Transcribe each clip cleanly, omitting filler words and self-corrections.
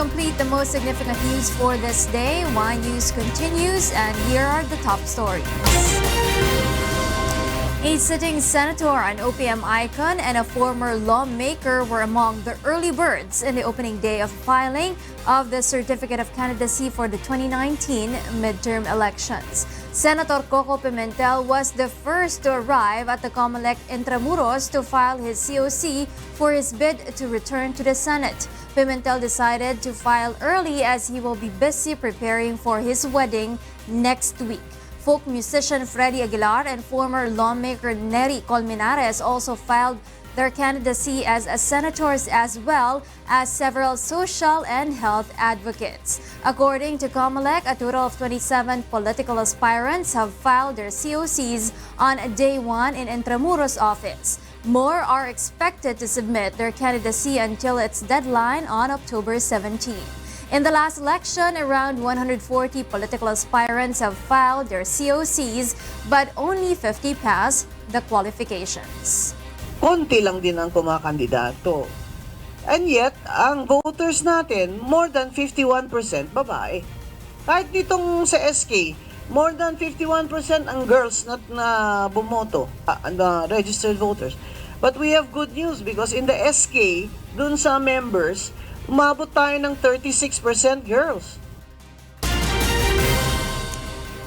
complete the most significant news for this day. Why News continues, and here are the top stories. A sitting senator, an OPM icon, and a former lawmaker were among the early birds in the opening day of filing of the Certificate of Candidacy for the 2019 midterm elections. Senator Coco Pimentel was the first to arrive at the COMELEC Intramuros to file his COC for his bid to return to the Senate. Pimentel decided to file early as he will be busy preparing for his wedding next week. Folk musician Freddy Aguilar and former lawmaker Neri Colmenares also filed their candidacy as senators, as well as several social and health advocates. According to COMELEC, a total of 27 political aspirants have filed their COCs on day one in Intramuros office. More are expected to submit their candidacy until its deadline on October 17. In the last election, around 140 political aspirants have filed their COCs, but only 50 passed the qualifications. Konti lang din ang kumakandidato. And yet, ang voters natin, more than 51% babae. Kahit nitong sa SK, more than 51% ang girls na bumoto, na registered voters. But we have good news because in the SK, dun sa members, umabot tayo ng 36% girls.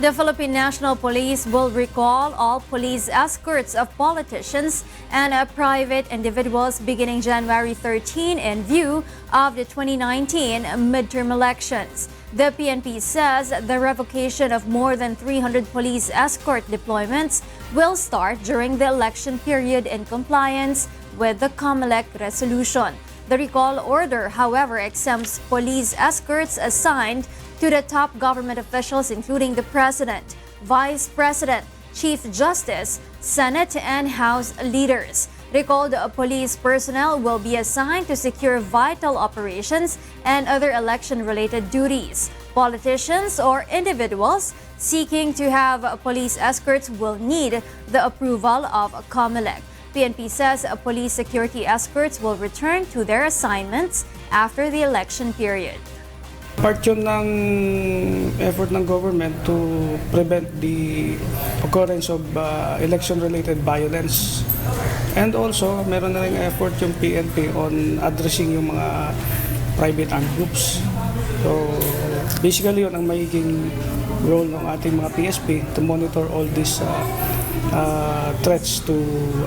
The Philippine National Police will recall all police escorts of politicians and private individuals beginning January 13 in view of the 2019 midterm elections. The PNP says the revocation of more than 300 police escort deployments will start during the election period in compliance with the COMELEC resolution. The recall order, however, exempts police escorts assigned to the top government officials, including the President, Vice President, Chief Justice, Senate, and House leaders. Recalled police personnel will be assigned to secure vital operations and other election-related duties. Politicians or individuals seeking to have police escorts will need the approval of COMELEC. PNP says police security escorts will return to their assignments after the election period. Part yun ng effort ng government to prevent the occurrence of election-related violence. And also, meron na rin effort yung PNP on addressing yung mga private armed groups. So, basically yun ang magiging role ng ating mga PSP to monitor all these threats to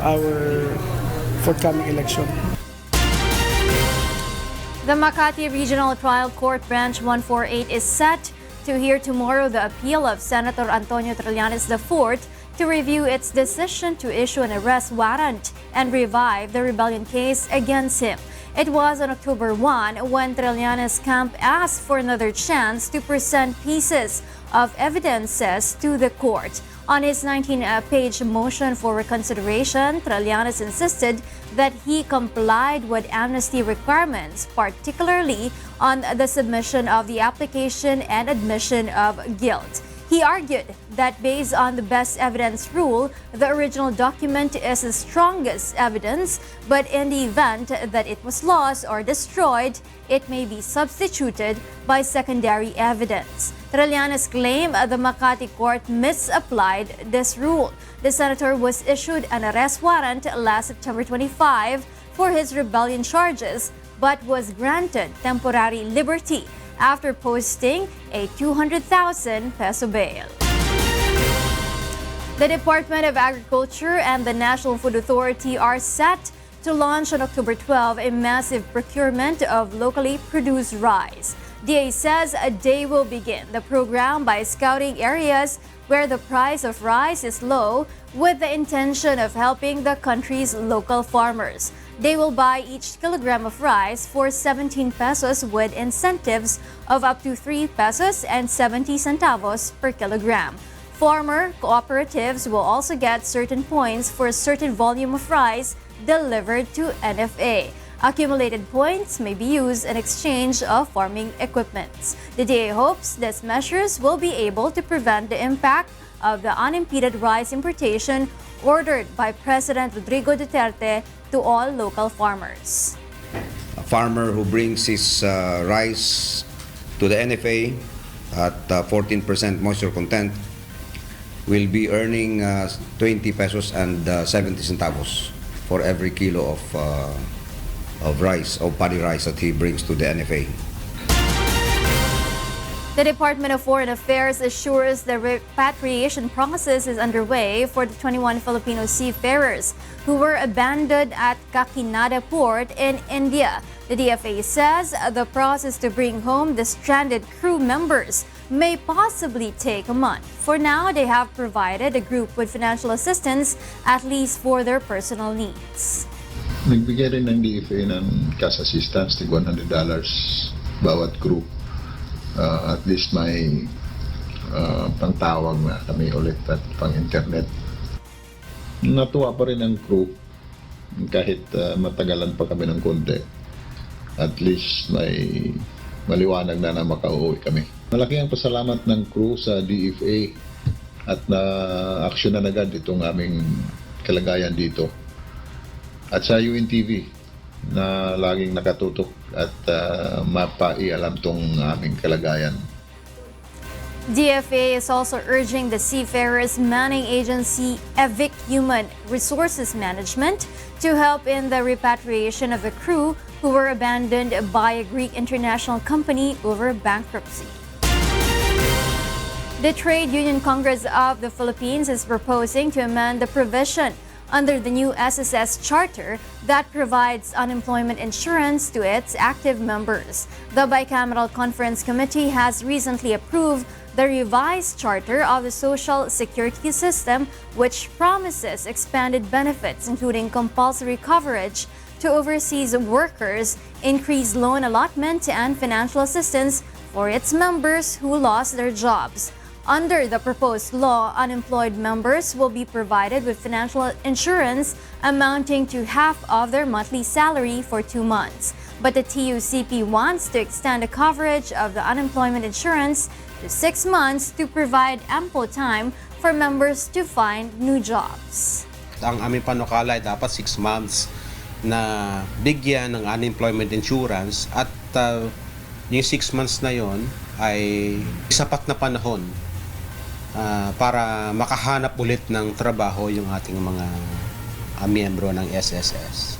our forthcoming election. The Makati Regional Trial Court Branch 148 is set to hear tomorrow the appeal of Senator Antonio Trillanes IV to review its decision to issue an arrest warrant and revive the rebellion case against him. It was on October 1 when Trillanes' camp asked for another chance to present pieces of evidences to the court. On his 19-page motion for reconsideration, Trillanes insisted that he complied with amnesty requirements, particularly on the submission of the application and admission of guilt. He argued that based on the best evidence rule, the original document is the strongest evidence, but in the event that it was lost or destroyed, it may be substituted by secondary evidence. Trillanes claimed the Makati court misapplied this rule. The senator was issued an arrest warrant last September 25 for his rebellion charges, but was granted temporary liberty after posting a 200,000 peso bail. The Department of Agriculture and the National Food Authority are set to launch on October 12 a massive procurement of locally produced rice. DA says they will begin the program by scouting areas where the price of rice is low with the intention of helping the country's local farmers. They will buy each kilogram of rice for 17 pesos with incentives of up to 3 pesos and 70 centavos per kilogram. Farmer cooperatives will also get certain points for a certain volume of rice delivered to NFA. Accumulated points may be used in exchange of farming equipment. The DA hopes these measures will be able to prevent the impact of the unimpeded rice importation ordered by President Rodrigo Duterte to all local farmers. farmer who brings his rice to the NFA at 14% moisture content will be earning 20 pesos and 70 centavos for every kilo of rice, of paddy rice that he brings to the NFA. The Department of Foreign Affairs assures the repatriation process is underway for the 21 Filipino seafarers who were abandoned at Kakinada Port in India. The DFA says the process to bring home the stranded crew members may possibly take a month. For now, they have provided a group with financial assistance, at least for their personal needs. Nagbigay rin ng DFA ng cash assistance, tig $100 bawat crew. At least may pangtawag na kami ulit at pang-internet. Natuwa pa rin ang crew kahit matagalan pa kami ng konti. At least may maliwanag na makauwi kami. Malaki ang pasalamat ng crew sa DFA at na-action na agad itong aming kalagayan dito. At sa UNTV na laging nakatutok at mapaialam tong aming kalagayan. DFA is also urging the Seafarers Manning Agency EVIC Human Resources Management to help in the repatriation of the crew who were abandoned by a Greek international company over bankruptcy. The Trade Union Congress of the Philippines is proposing to amend the provision under the new SSS Charter that provides unemployment insurance to its active members. The Bicameral Conference Committee has recently approved the revised charter of the Social Security System, which promises expanded benefits including compulsory coverage to overseas workers, increased loan allotment, and financial assistance for its members who lost their jobs. Under the proposed law, unemployed members will be provided with financial insurance amounting to half of their monthly salary for 2 months. But the TUCP wants to extend the coverage of the unemployment insurance to 6 months to provide ample time for members to find new jobs. Ang aming panukala ay dapat 6 months na bigyan ng unemployment insurance at yung 6 months na yon ay sapat na panahon para makahanap ulit ng trabaho yung ating mga miyembro ng SSS.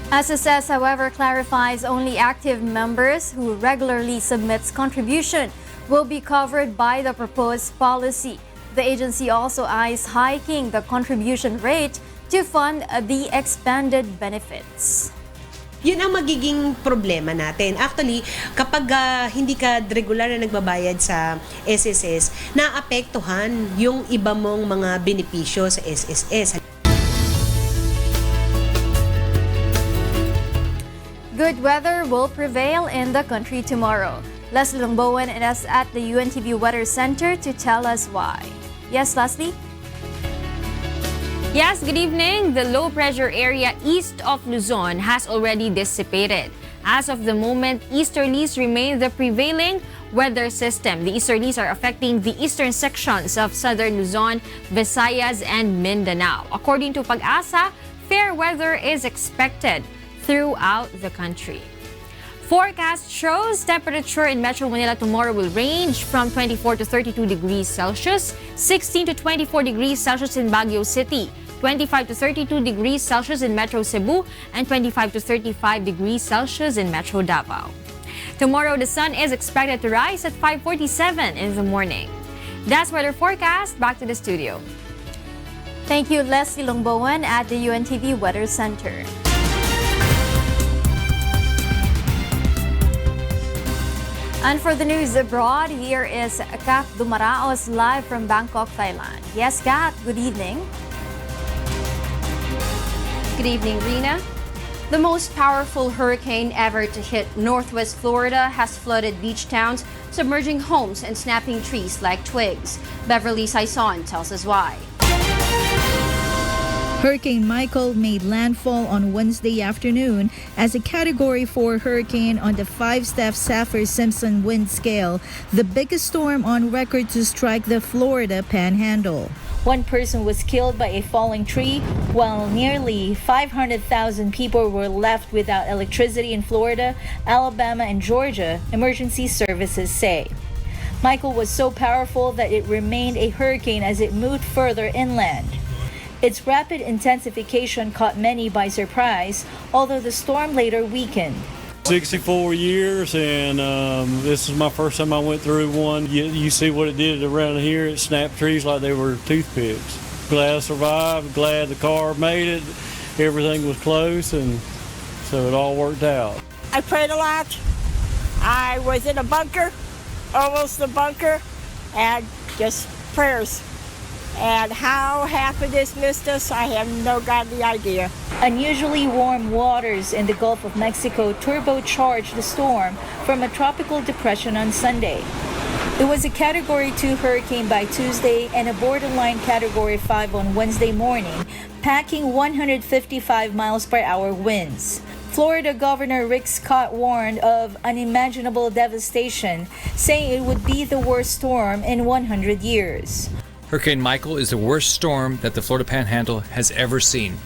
SSS, however, clarifies only active members who regularly submits contribution will be covered by the proposed policy. The agency also eyes hiking the contribution rate to fund the expanded benefits. Yun ang magiging problema natin. Actually, kapag hindi ka regular na nagbabayad sa SSS, naapektuhan yung iba mong mga benepisyo sa SSS. Good weather will prevail in the country tomorrow. Leslie Longbowen is at the UNTV Weather Center to tell us why. Yes, Leslie? Yes, good evening. The low pressure area east of Luzon has already dissipated. As of the moment, easterlies remain the prevailing weather system. The easterlies are affecting the eastern sections of southern Luzon, Visayas, and Mindanao. According to Pag-asa, fair weather is expected throughout the country. Forecast shows temperature in Metro Manila tomorrow will range from 24 to 32 degrees Celsius, 16 to 24 degrees Celsius in Baguio City, 25 to 32 degrees Celsius in Metro Cebu, and 25 to 35 degrees Celsius in Metro Davao. Tomorrow, the sun is expected to rise at 5:47 in the morning. That's weather forecast. Back to the studio. Thank you, Leslie Longbowen at the UNTV Weather Center. And for the news abroad, here is Kat Dumaraos live from Bangkok, Thailand. Yes, Kat, good evening. Good evening, Rina. The most powerful hurricane ever to hit Northwest Florida has flooded beach towns, submerging homes and snapping trees like twigs. Beverly Saison tells us why. Hurricane Michael made landfall on Wednesday afternoon as a Category 4 hurricane on the 5-step Saffir-Simpson wind scale, the biggest storm on record to strike the Florida Panhandle. One person was killed by a falling tree, while nearly 500,000 people were left without electricity in Florida, Alabama, and Georgia, emergency services say. Michael was so powerful that it remained a hurricane as it moved further inland. Its rapid intensification caught many by surprise, although the storm later weakened. 64 years, and this is my first time I went through one. You see what it did around here. It snapped trees like they were toothpicks. Glad I survived, glad the car made it. Everything was close, and so it all worked out. I prayed a lot. I was in a bunker, almost a bunker, and just prayers. And how half of this missed us, I have no godly idea. Unusually warm waters in the Gulf of Mexico turbocharged the storm from a tropical depression on Sunday. It was a Category 2 hurricane by Tuesday and a borderline Category 5 on Wednesday morning, packing 155 miles per hour winds. Florida Governor Rick Scott warned of unimaginable devastation, saying it would be the worst storm in 100 years. Hurricane Michael is the worst storm that the Florida Panhandle has ever seen,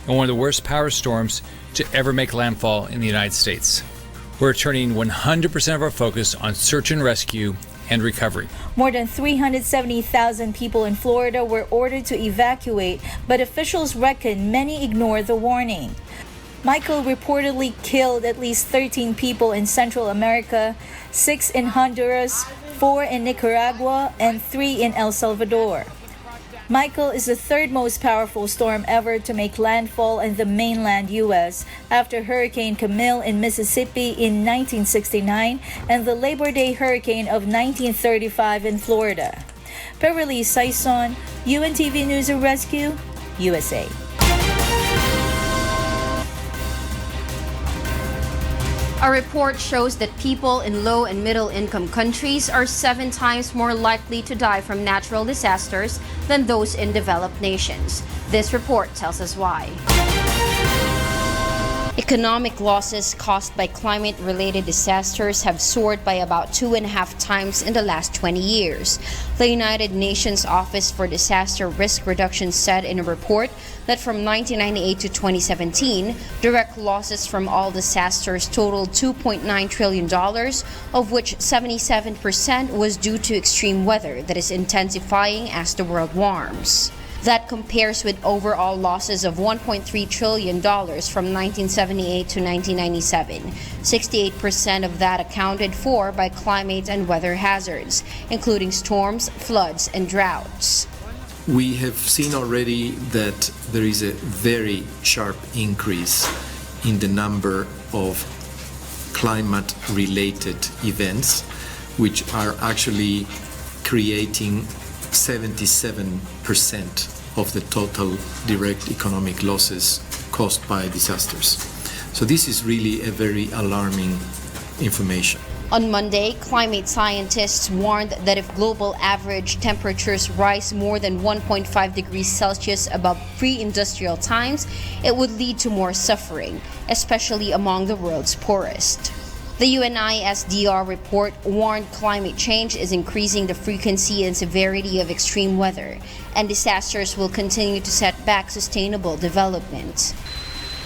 and one of the worst power storms to ever make landfall in the United States. We're turning 100% of our focus on search and rescue and recovery. More than 370,000 people in Florida were ordered to evacuate, but officials reckon many ignored the warning. Michael reportedly killed at least 13 people in Central America, 6 in Honduras, 4 in Nicaragua, and 3 in El Salvador. Michael is the third most powerful storm ever to make landfall in the mainland U.S. after Hurricane Camille in Mississippi in 1969 and the Labor Day hurricane of 1935 in Florida. Beverly Saison, UNTV News and Rescue, USA. A report shows that people in low and middle income countries are 7 times more likely to die from natural disasters than those in developed nations. This report tells us why. Economic losses caused by climate-related disasters have soared by about 2.5 times in the last 20 years. The United Nations Office for Disaster Risk Reduction said in a report that from 1998 to 2017, direct losses from all disasters totaled $2.9 trillion, of which 77% was due to extreme weather that is intensifying as the world warms. That compares with overall losses of $1.3 trillion from 1978 to 1997. 68% of that accounted for by climate and weather hazards, including storms, floods, and droughts. We have seen already that there is a very sharp increase in the number of climate-related events, which are actually creating 77% of the total direct economic losses caused by disasters. So this is really a very alarming information. On Monday, climate scientists warned that if global average temperatures rise more than 1.5 degrees Celsius above pre-industrial times, it would lead to more suffering, especially among the world's poorest. The UNISDR report warned climate change is increasing the frequency and severity of extreme weather, and disasters will continue to set back sustainable development.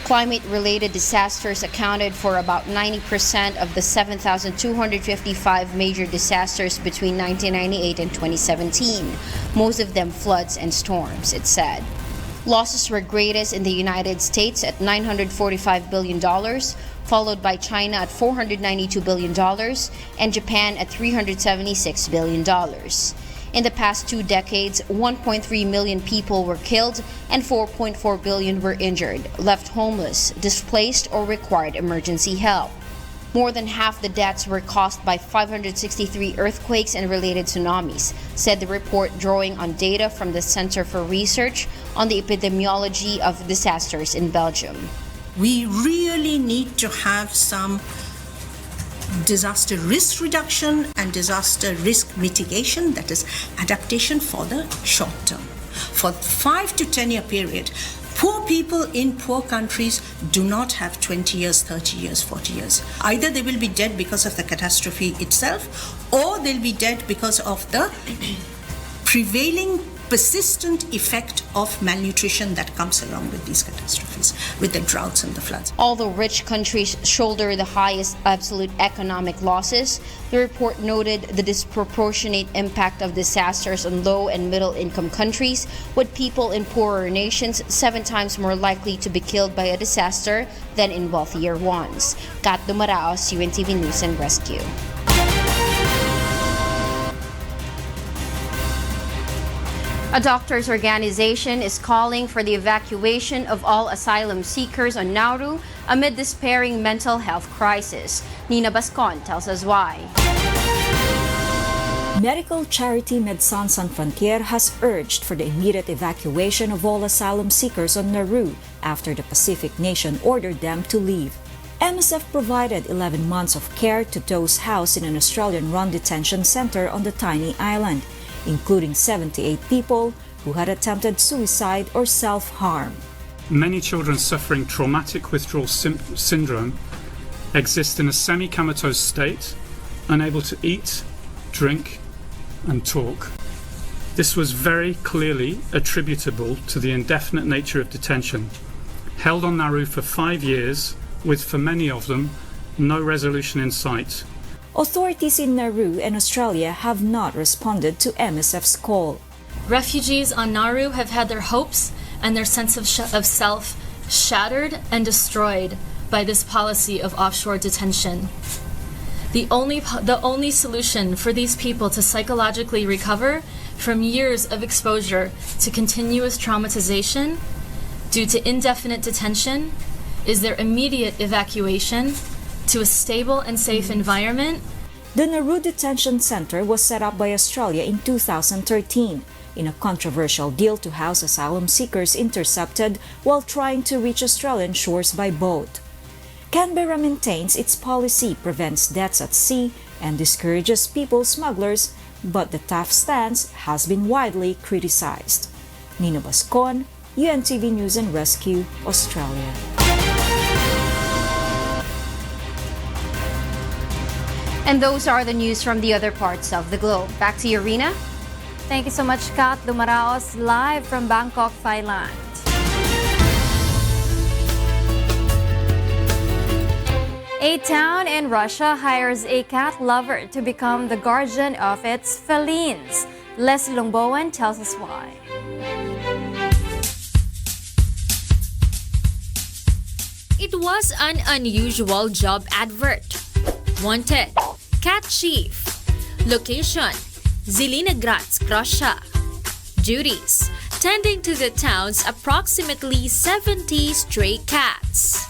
Climate-related disasters accounted for about 90% of the 7,255 major disasters between 1998 and 2017, most of them floods and storms, it said. Losses were greatest in the United States at $945 billion, followed by China at $492 billion and Japan at $376 billion. In the past 2 decades, 1.3 million people were killed and 4.4 billion were injured, left homeless, displaced, or required emergency help. More than half the deaths were caused by 563 earthquakes and related tsunamis, said the report, drawing on data from the Center for Research on the Epidemiology of Disasters in Belgium. We really need to have some disaster risk reduction and disaster risk mitigation, that is adaptation for the short term. For 5 to 10 year period, poor people in poor countries do not have 20 years, 30 years, 40 years. Either they will be dead because of the catastrophe itself, or they'll be dead because of the prevailing persistent effect of malnutrition that comes along with these catastrophes, with the droughts and the floods. Although rich countries shoulder the highest absolute economic losses, the report noted the disproportionate impact of disasters on low and middle income countries, with people in poorer nations 7 times more likely to be killed by a disaster than in wealthier ones. Kat Dumaraos, UNTV News and Rescue. A doctors' organization is calling for the evacuation of all asylum seekers on Nauru amid despairing mental health crisis. Nina Bascon tells us why. Medical charity Médecins Sans Frontières has urged for the immediate evacuation of all asylum seekers on Nauru after the Pacific nation ordered them to leave. MSF provided 11 months of care to those housed in an Australian-run detention center on the tiny island, including 78 people who had attempted suicide or self-harm. Many children suffering traumatic withdrawal syndrome exist in a semi-comatose state, unable to eat, drink, and talk. This was very clearly attributable to the indefinite nature of detention, held on Nauru for 5 years, with, for many of them, no resolution in sight. Authorities in Nauru and Australia have not responded to MSF's call. Refugees on Nauru have had their hopes and their sense of self shattered and destroyed by this policy of offshore detention. The only solution for these people to psychologically recover from years of exposure to continuous traumatization due to indefinite detention is their immediate evacuation to a stable and safe environment. The Nauru Detention Center was set up by Australia in 2013 in a controversial deal to house asylum seekers intercepted while trying to reach Australian shores by boat. Canberra maintains its policy prevents deaths at sea and discourages people smugglers, but the tough stance has been widely criticized. Nina Bascon, UNTV News and Rescue, Australia. And those are the news from the other parts of the globe. Back to you, Rina. Thank you so much, Kat Dumaraos, live from Bangkok, Thailand. A town in Russia hires a cat lover to become the guardian of its felines. Leslie Longbowen tells us why. It was an unusual job advert. Wanted, cat chief. Location, Kaliningrad, Russia. Duties, tending to the town's approximately 70 stray cats.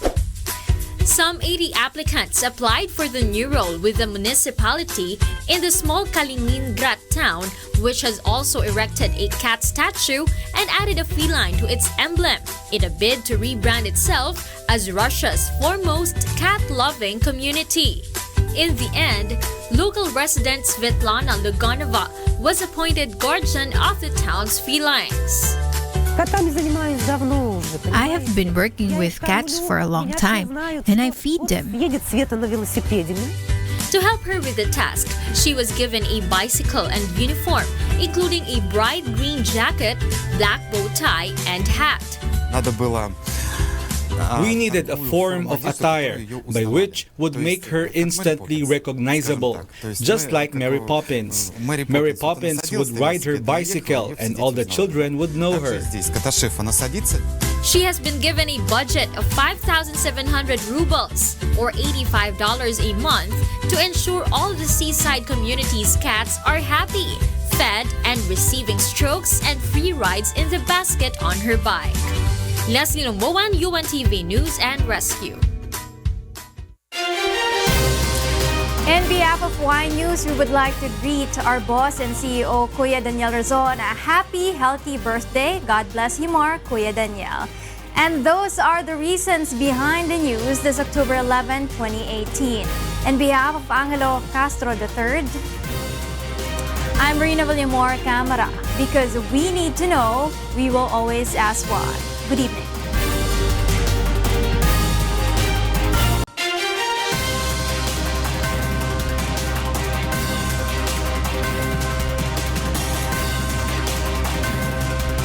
Some 80 applicants applied for the new role with the municipality in the small Kaliningrad town, which has also erected a cat statue and added a feline to its emblem in a bid to rebrand itself as Russia's foremost cat-loving community. In the end, local resident Svetlana Luganova was appointed guardian of the town's felines. I have been working with cats for a long time, and I feed them. To help her with the task, she was given a bicycle and uniform, including a bright green jacket, black bow tie, and hat. We needed a form of attire by which would make her instantly recognizable, just like Mary Poppins. Mary Poppins would ride her bicycle and all the children would know her. She has been given a budget of 5,700 rubles, or $85 a month, to ensure all the seaside community's cats are happy, fed, and receiving strokes and free rides in the basket on her bike. Leslie Lomboan, UNTV News and Rescue. In behalf of Y News, we would like to greet our boss and CEO, Kuya Daniel Razon, a happy, healthy birthday. God bless you more, Kuya Daniel. And those are the reasons behind the news this October 11, 2018. In behalf of Angelo Castro III, I'm Rina Villamor Camara. Because we need to know, we will always ask why. Good evening.